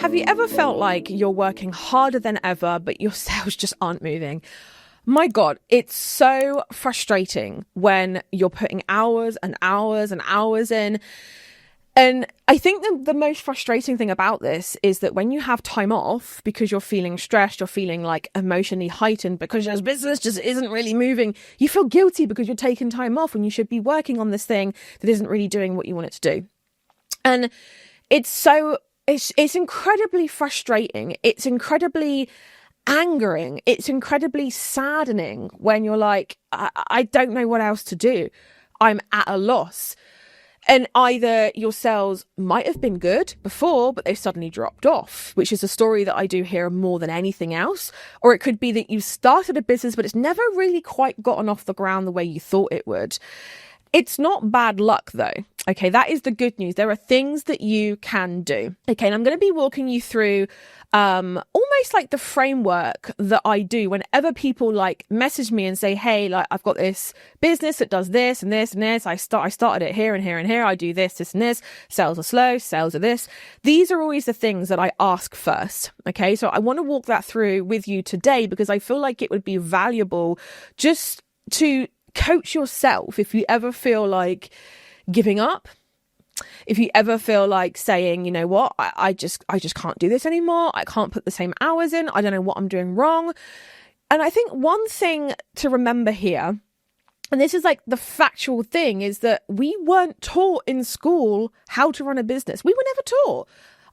Have you ever felt like you're working harder than ever, but your sales just aren't moving? My God, it's so frustrating when you're putting hours and hours and hours in. And I think the most frustrating thing about this is that when you have time off because you're feeling stressed, you're feeling like emotionally heightened because your business just isn't really moving, you feel guilty because you're taking time off when you should be working on this thing that isn't really doing what you want it to do. And it's incredibly frustrating. It's incredibly angering. It's incredibly saddening when you're like, I don't know what else to do. I'm at a loss. And either your sales might have been good before, but they've suddenly dropped off, which is a story that I do hear more than anything else. Or it could be that you started a business, but it's never really quite gotten off the ground the way you thought it would. It's not bad luck though. Okay, that is the good news. There are things that you can do. Okay, and I'm going to be walking you through almost like the framework that I do whenever people like message me and say, hey, like I've got this business that does this and this and this. I started it here and here and here. I do this and this. Sales are slow. Sales are this. These are always the things that I ask first. Okay, so I want to walk that through with you today because I feel like it would be valuable just to coach yourself if you ever feel like giving up. If you ever feel like saying, you know what, I just can't do this anymore. I can't put the same hours in. I don't know what I'm doing wrong. And I think one thing to remember here, and this is like the factual thing, is that we weren't taught in school how to run a business. We were never taught.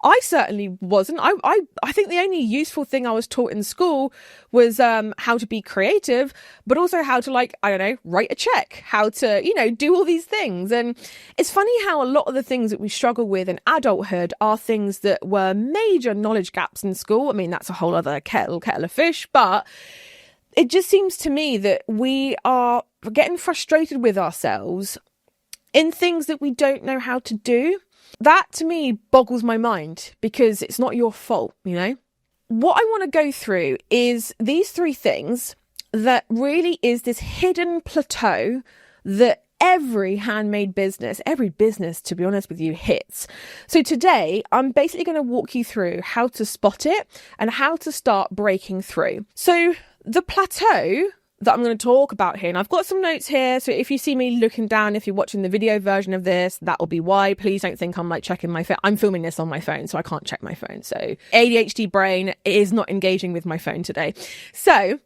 I certainly wasn't. I think the only useful thing I was taught in school was how to be creative, but also how to write a check, how to, do all these things. And it's funny how a lot of the things that we struggle with in adulthood are things that were major knowledge gaps in school. I mean, that's a whole other kettle of fish, but it just seems to me that we are getting frustrated with ourselves in things that we don't know how to do. That to me boggles my mind because it's not your fault, What I want to go through is these three things that really is this hidden plateau that every handmade business, every business, to be honest with you, hits. So today, I'm basically going to walk you through how to spot it and how to start breaking through. So the plateau that I'm going to talk about here, and I've got some notes here, so if you see me looking down, if you're watching the video version of this, that will be why. Please don't think I'm like checking my phone. I'm filming this on my phone, so I can't check my phone. So ADHD brain is not engaging with my phone today. So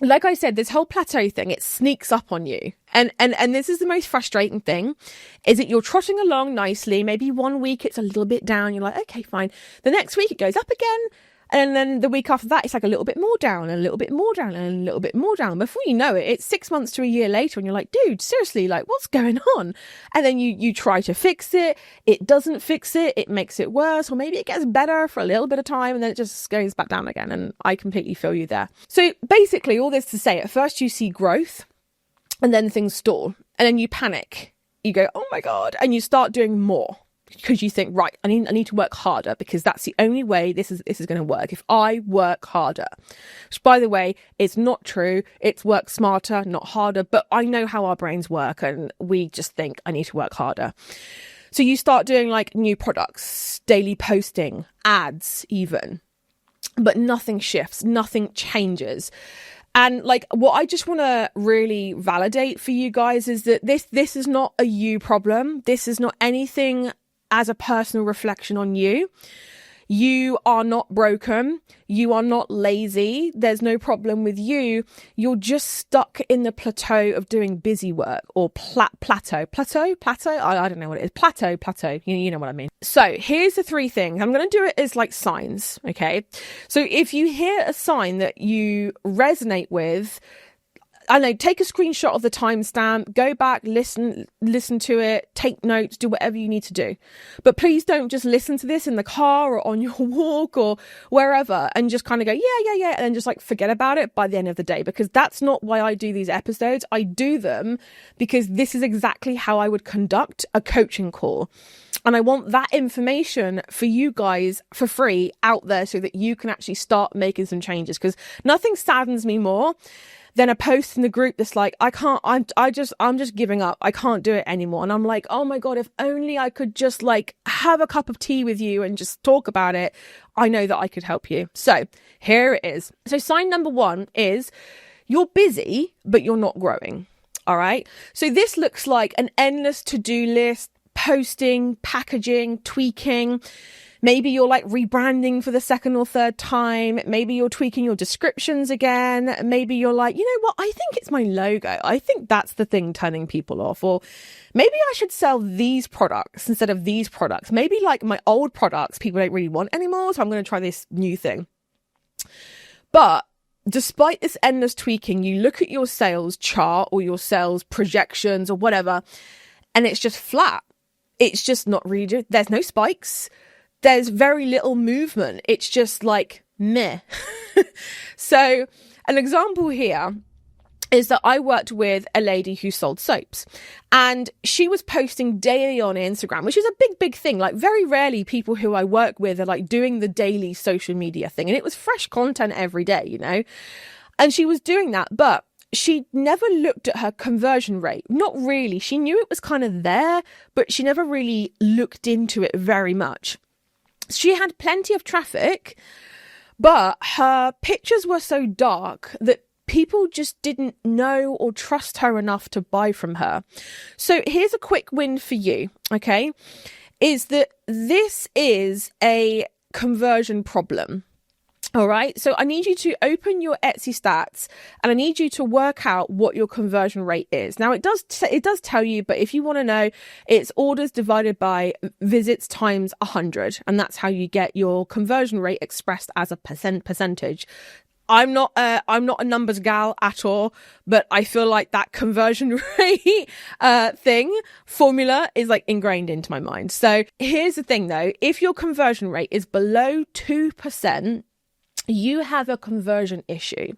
like I said, this whole plateau thing, it sneaks up on you. And this is the most frustrating thing, is that you're trotting along nicely. Maybe 1 week it's a little bit down. You're like, okay, fine. The next week it goes up again. And then the week after that, it's like a little bit more down and a little bit more down and a little bit more down. Before you know it, it's 6 months to a year later and you're like, dude, seriously, like what's going on? And then you try to fix it. It doesn't fix it. It makes it worse, or maybe it gets better for a little bit of time and then it just goes back down again. And I completely feel you there. So basically all this to say, at first you see growth and then things stall and then you panic. You go, oh my God. And you start doing more. Because you think, right, I need to work harder because that's the only way this is going to work. If I work harder, which by the way, is not true. It's work smarter, not harder. But I know how our brains work and we just think I need to work harder. So you start doing like new products, daily posting, ads even, but nothing shifts, nothing changes. And like what I just want to really validate for you guys is that this is not a you problem. This is not anything as a personal reflection on you. You are not broken. You are not lazy. There's no problem with you. You're just stuck in the plateau of doing busy work, or plateau. I don't know what it is. Plateau. You know what I mean. So here's the three things. I'm going to do it as like signs. Okay. So if you hear a sign that you resonate with, I know, take a screenshot of the timestamp, go back, listen to it, take notes, do whatever you need to do. But please don't just listen to this in the car or on your walk or wherever and just kind of go, yeah, and then just like forget about it by the end of the day, because that's not why I do these episodes. I do them because this is exactly how I would conduct a coaching call. And I want that information for you guys for free out there so that you can actually start making some changes, because nothing saddens me more than a post in the group that's like, I'm just giving up. I can't do it anymore. And I'm like, oh my God, if only I could just like have a cup of tea with you and just talk about it. I know that I could help you. So here it is. So sign number 1 is you're busy, but you're not growing. All right. So this looks like an endless to-do list, posting, packaging, tweaking. Maybe you're like rebranding for the second or third time. Maybe you're tweaking your descriptions again. Maybe you're like, you know what? I think it's my logo. I think that's the thing turning people off. Or maybe I should sell these products instead of these products. Maybe like my old products people don't really want anymore. So I'm going to try this new thing. But despite this endless tweaking, you look at your sales chart or your sales projections or whatever, and it's just flat. It's just not really, there's no spikes. There's very little movement. It's just like meh. So an example here is that I worked with a lady who sold soaps, and she was posting daily on Instagram, which is a big thing. Like very rarely people who I work with are like doing the daily social media thing. And it was fresh content every day, you know, and she was doing that, but she never looked at her conversion rate. Not really. She knew it was kind of there, but she never really looked into it very much. She had plenty of traffic, but her pictures were so dark that people just didn't know or trust her enough to buy from her. So here's a quick win for you, okay? Is that this is a conversion problem. All right. So I need you to open your Etsy stats and I need you to work out what your conversion rate is. Now it does tell you, but if you want to know, it's orders divided by visits times 100. And that's how you get your conversion rate expressed as a percentage. I'm not a numbers gal at all, but I feel like that conversion rate formula is like ingrained into my mind. So here's the thing though, if your conversion rate is below 2%, you have a conversion issue,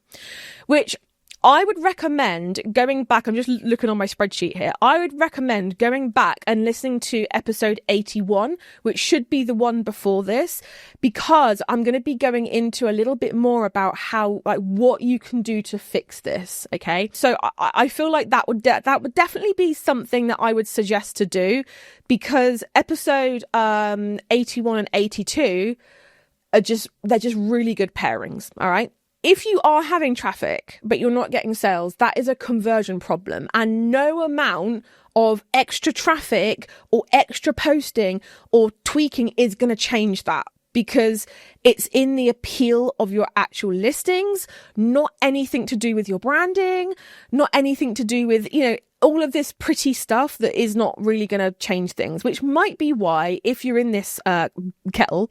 which I would recommend going back. I'm just looking on my spreadsheet here. I would recommend going back and listening to episode 81, which should be the one before this, because I'm going to be going into a little bit more about how, like, what you can do to fix this. Okay. So I feel like that would definitely be something that I would suggest to do, because episode 81 and 82 they're just really good pairings. All right. If you are having traffic, but you're not getting sales, that is a conversion problem, and no amount of extra traffic or extra posting or tweaking is going to change that, because it's in the appeal of your actual listings, not anything to do with your branding, not anything to do with, you know, all of this pretty stuff that is not really going to change things, which might be why if you're in this kettle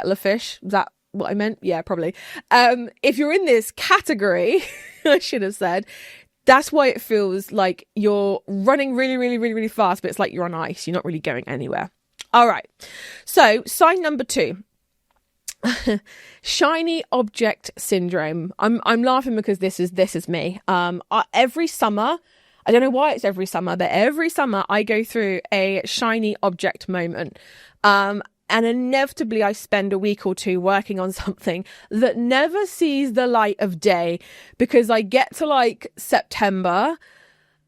of fish, is that what I meant? Yeah, probably. If you're in this category, I should have said, that's why it feels like you're running really fast, but it's like you're on ice. You're not really going anywhere. All right. So sign number 2. Shiny object syndrome. I'm laughing because this is me. Every summer, I don't know why it's every summer, but every summer I go through a shiny object moment. And inevitably I spend a week or two working on something that never sees the light of day, because I get to like September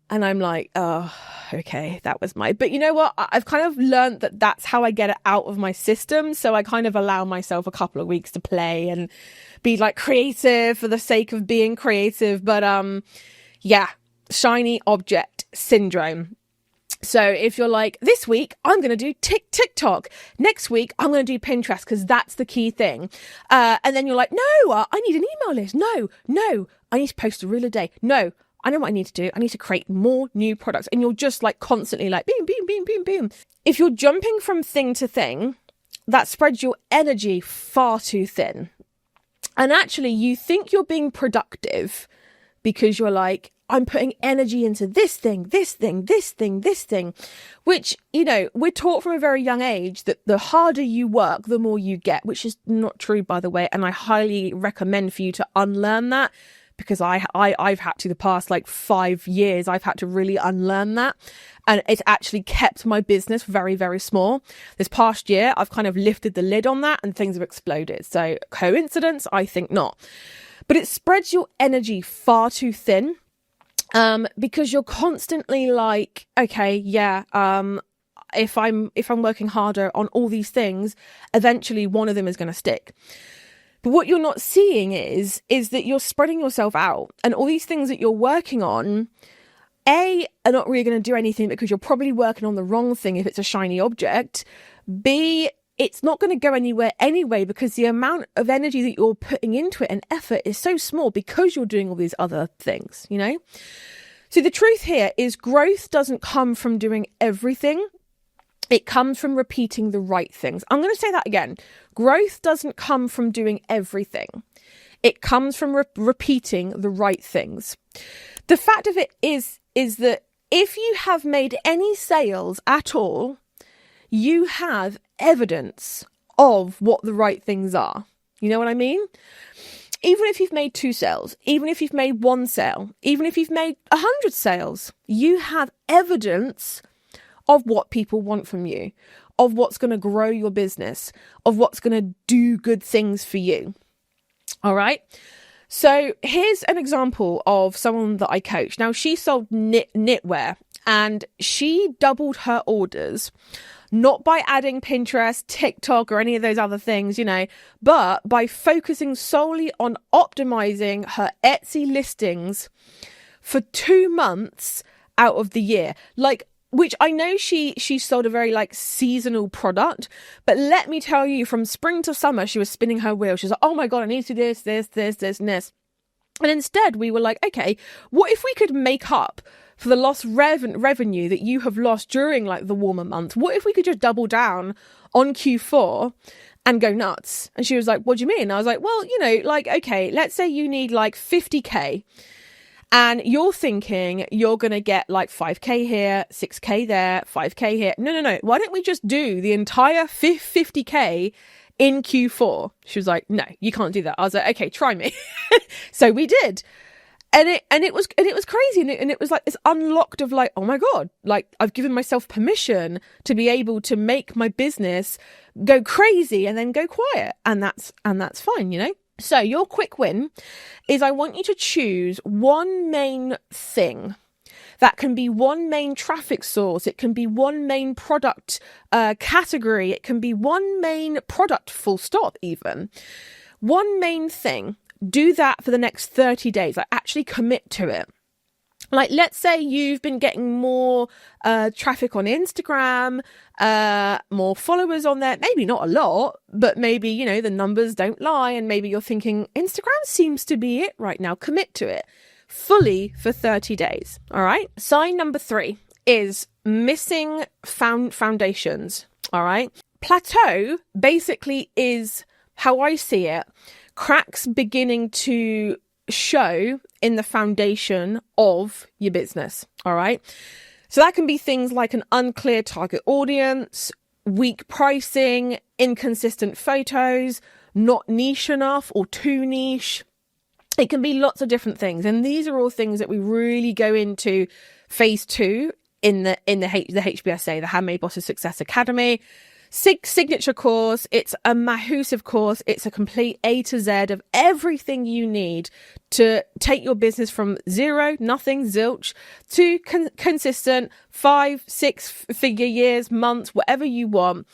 and I'm like, oh, okay, that was but you know what? I've kind of learned that that's how I get it out of my system. So I kind of allow myself a couple of weeks to play and be like creative for the sake of being creative. But yeah, shiny object syndrome. So if you're like, this week I'm going to do TikTok, next week I'm going to do Pinterest because that's the key thing. And then you're like, no, I need an email list. No, I need to post a reel a day. No, I know what I need to do. I need to create more new products. And you're just like constantly like, boom. If you're jumping from thing to thing, that spreads your energy far too thin. And actually you think you're being productive because you're like, I'm putting energy into this thing, which, you know, we're taught from a very young age that the harder you work, the more you get, which is not true, by the way. And I highly recommend for you to unlearn that, because I've had to, the past like 5 years, I've had to really unlearn that. And it's actually kept my business very, very small. This past year, I've kind of lifted the lid on that and things have exploded. So coincidence? I think not. But it spreads your energy far too thin, because you're constantly like, okay, yeah, if I'm working harder on all these things, eventually one of them is going to stick. But what you're not seeing is that you're spreading yourself out, and all these things that you're working on, A, are not really going to do anything because you're probably working on the wrong thing if it's a shiny object. B, it's not going to go anywhere anyway because the amount of energy that you're putting into it and effort is so small because you're doing all these other things, you know? So the truth here is growth doesn't come from doing everything. It comes from repeating the right things. I'm going to say that again. Growth doesn't come from doing everything. It comes from repeating the right things. The fact of it is that if you have made any sales at all, you have evidence of what the right things are. You know what I mean? Even if you've made 2 sales, even if you've made 1 sale, even if you've made 100 sales, you have evidence of what people want from you, of what's going to grow your business, of what's going to do good things for you. All right. So here's an example of someone that I coach. Now, she sold knitwear and she doubled her orders, not by adding Pinterest, TikTok, or any of those other things, you know, but by focusing solely on optimizing her Etsy listings for 2 months out of the year. Like, which I know she sold a very like seasonal product, but let me tell you, from spring to summer, she was spinning her wheel. She's like, oh my God, I need to do this, and this. And instead we were like, okay, what if we could make up for the lost revenue that you have lost during like the warmer months? What if we could just double down on Q4 and go nuts? And she was like, what do you mean? I was like, well, you know, like, okay, let's say you need like 50K. And you're thinking you're going to get like 5K here, 6K there, 5K here. No. Why don't we just do the entire 50K in Q4? She was like, no, you can't do that. I was like, okay, try me. So we did. And it was crazy. And it was like this unlocked of like, oh my God, like I've given myself permission to be able to make my business go crazy and then go quiet. And that's fine, you know? So your quick win is I want you to choose one main thing. That can be one main traffic source. It can be one main product category. It can be one main product, full stop even. One main thing. Do that for the next 30 days. Like actually commit to it. Like, let's say you've been getting more traffic on Instagram, more followers on there. Maybe not a lot, but maybe, you know, the numbers don't lie. And maybe you're thinking Instagram seems to be it right now. Commit to it fully for 30 days. All right. Sign number 3 is missing foundations. All right. Plateau basically is, how I see it, cracks beginning to show in the foundation of your business. All right. So that can be things like an unclear target audience, weak pricing, inconsistent photos, not niche enough or too niche. It can be lots of different things. And these are all things that we really go into phase 2 in the HBSA, the Handmade Boss of Success Academy. Signature course. It's a massive course. It's a complete A to Z of everything you need to take your business from 0, nothing, zilch, to consistent 5-6 figure years, months, whatever you want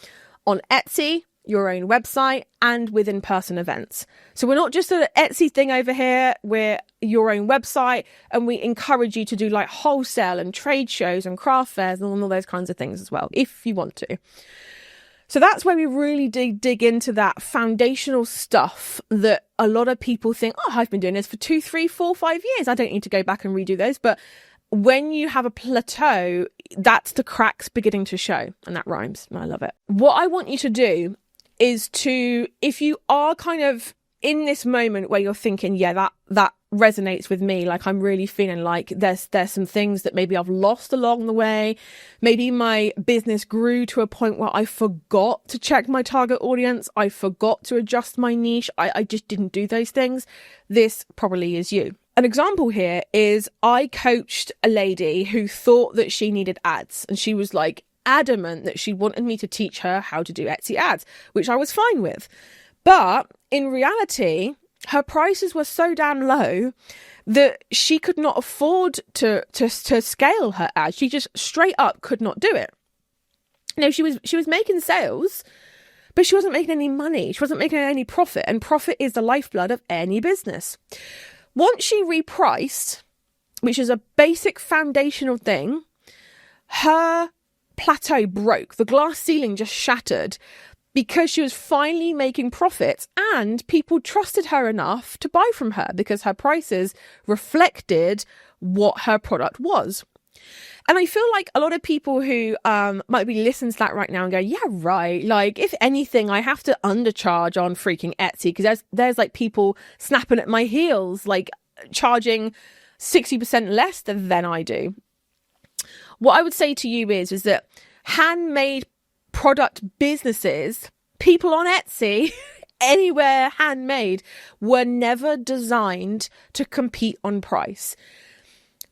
on Etsy, your own website, and with in-person events. So we're not just an Etsy thing over here. We're your own website, and we encourage you to do like wholesale and trade shows and craft fairs and all those kinds of things as well, if you want to. So that's where we really dig into that foundational stuff that a lot of people think, oh, I've been doing this for 2, 3, 4, 5 years. I don't need to go back and redo those. But when you have a plateau, that's the cracks beginning to show. And that rhymes. I love it. What I want you to do is to, if you are kind of in this moment where you're thinking, yeah, that resonates with me, like I'm really feeling like there's some things that maybe I've lost along the way. Maybe my business grew to a point where I forgot to check my target audience. I forgot to adjust my niche. I just didn't do those things. This probably is you. an example here is I coached a lady who thought that she needed ads, and she was like adamant that she wanted me to teach her how to do Etsy ads, which I was fine with. But in reality, her prices were so damn low that she could not afford to scale her ads. She just straight up could not do it. Now, she was making sales, but she wasn't making any money. She wasn't making any profit, and profit is the lifeblood of any business. Once she repriced, which is a basic foundational thing, her plateau broke. The glass ceiling just shattered because she was finally making profits, and people trusted her enough to buy from her because her prices reflected what her product was. And I feel like a lot of people who might be listening to that right now and go, yeah, right. Like, if anything, I have to undercharge on freaking Etsy because there's like people snapping at my heels, like charging 60% less than I do. What I would say to you is that handmade product businesses, people on Etsy, anywhere handmade, were never designed to compete on price.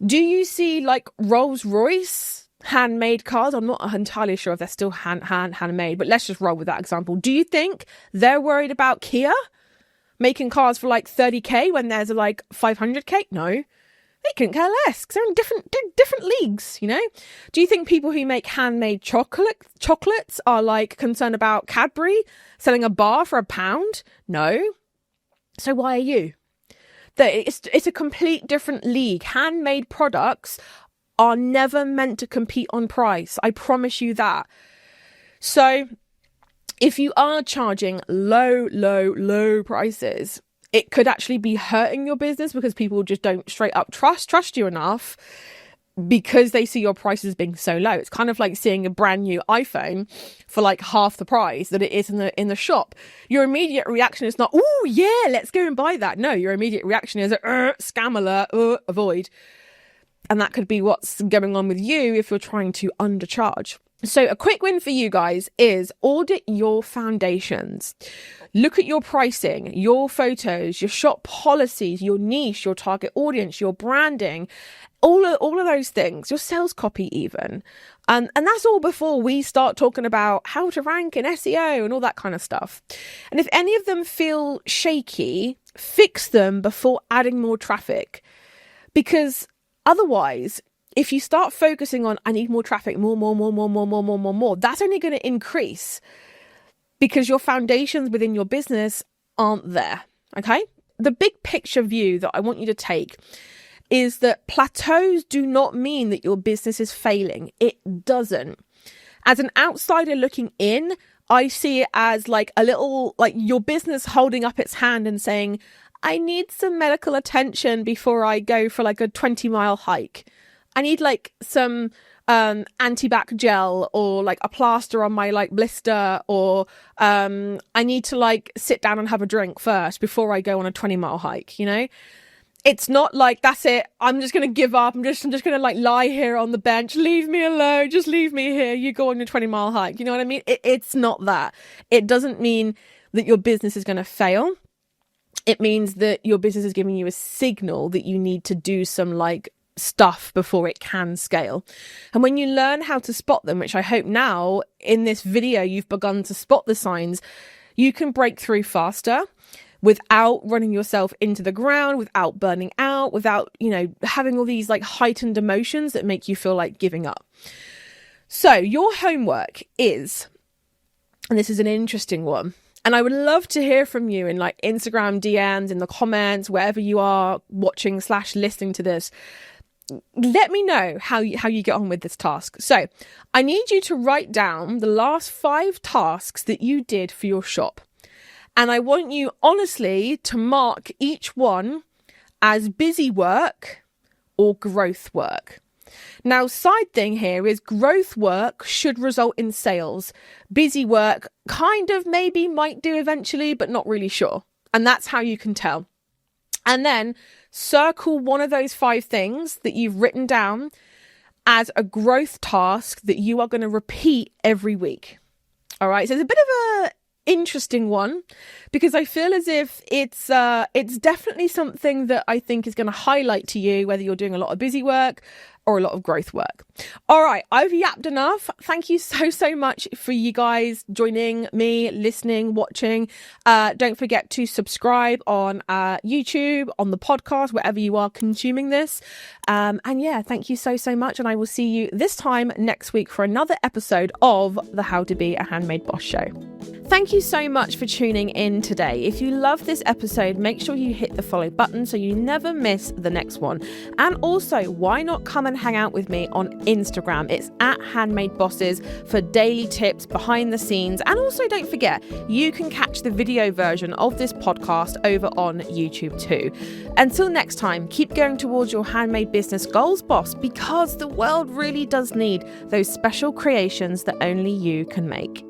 Do you see like Rolls-Royce handmade cars? I'm not entirely sure if they're still handmade, but let's just roll with that example. Do you think they're worried about Kia making cars for like 30k when there's like 500k? No. They couldn't care less because they're in different leagues, you know? Do you think people who make handmade chocolates are like concerned about Cadbury selling a bar for £1? No. So why are you? It's a complete different league. Handmade products are never meant to compete on price. I promise you that. So if you are charging low prices, it could actually be hurting your business because people just don't straight up trust you enough because they see your prices being so low. It's kind of like seeing a brand new iPhone for like half the price that it is in the shop. Your immediate reaction is not, oh yeah, let's go and buy that. No, your immediate reaction is scam alert, avoid. And that could be what's going on with you if you're trying to undercharge. So a quick win for you guys is audit your foundations. Look at your pricing, your photos, your shop policies, your niche, your target audience, your branding, all of those things, your sales copy even. And that's all before we start talking about how to rank in SEO and all that kind of stuff. And if any of them feel shaky, fix them before adding more traffic. Because otherwise, if you start focusing on, I need more traffic, more, that's only going to increase because your foundations within your business aren't there. Okay? The big picture view that I want you to take is that plateaus do not mean that your business is failing. It doesn't. As an outsider looking in, I see it as like a little, like your business holding up its hand and saying, I need some medical attention before I go for like a 20-mile hike. I need like some anti-bac gel or like a plaster on my like blister, or I need to like sit down and have a drink first before I go on a 20-mile hike, you know? It's not like, that's it, I'm just going to give up. I'm just going to like lie here on the bench. Leave me alone. Just leave me here. You go on your 20-mile hike. You know what I mean? It's not that. It doesn't mean that your business is going to fail. It means that your business is giving you a signal that you need to do some like stuff before it can scale. And when you learn how to spot them, which I hope now in this video you've begun to spot the signs, you can break through faster without running yourself into the ground, without burning out, without, you know, having all these like heightened emotions that make you feel like giving up. So your homework is, and this is an interesting one, and I would love to hear from you in like Instagram DMs, in the comments, wherever you are watching / listening to this. Let me know how you get on with this task. So I need you to write down the last 5 tasks that you did for your shop. And I want you honestly to mark each one as busy work or growth work. Now, side thing here is growth work should result in sales. Busy work kind of maybe might do eventually, but not really sure. And that's how you can tell. And then circle one of those 5 things that you've written down as a growth task that you are going to repeat every week. All right. So it's a bit of interesting one, because I feel as if it's definitely something that I think is going to highlight to you whether you're doing a lot of busy work or a lot of growth work. All right, I've yapped enough. Thank you so much for you guys joining me, listening, watching. Don't forget to subscribe on YouTube, on the podcast, wherever you are consuming this. And yeah, thank you so much. And I will see you this time next week for another episode of the How to Be a Handmade Boss show. Thank you so much for tuning in today. If you love this episode, make sure you hit the follow button so you never miss the next one. And also, why not come and hang out with me on Instagram? It's at Handmade Bosses for daily tips, behind the scenes. And also don't forget, you can catch the video version of this podcast over on YouTube too. Until next time, keep going towards your handmade business goals, boss, because the world really does need those special creations that only you can make.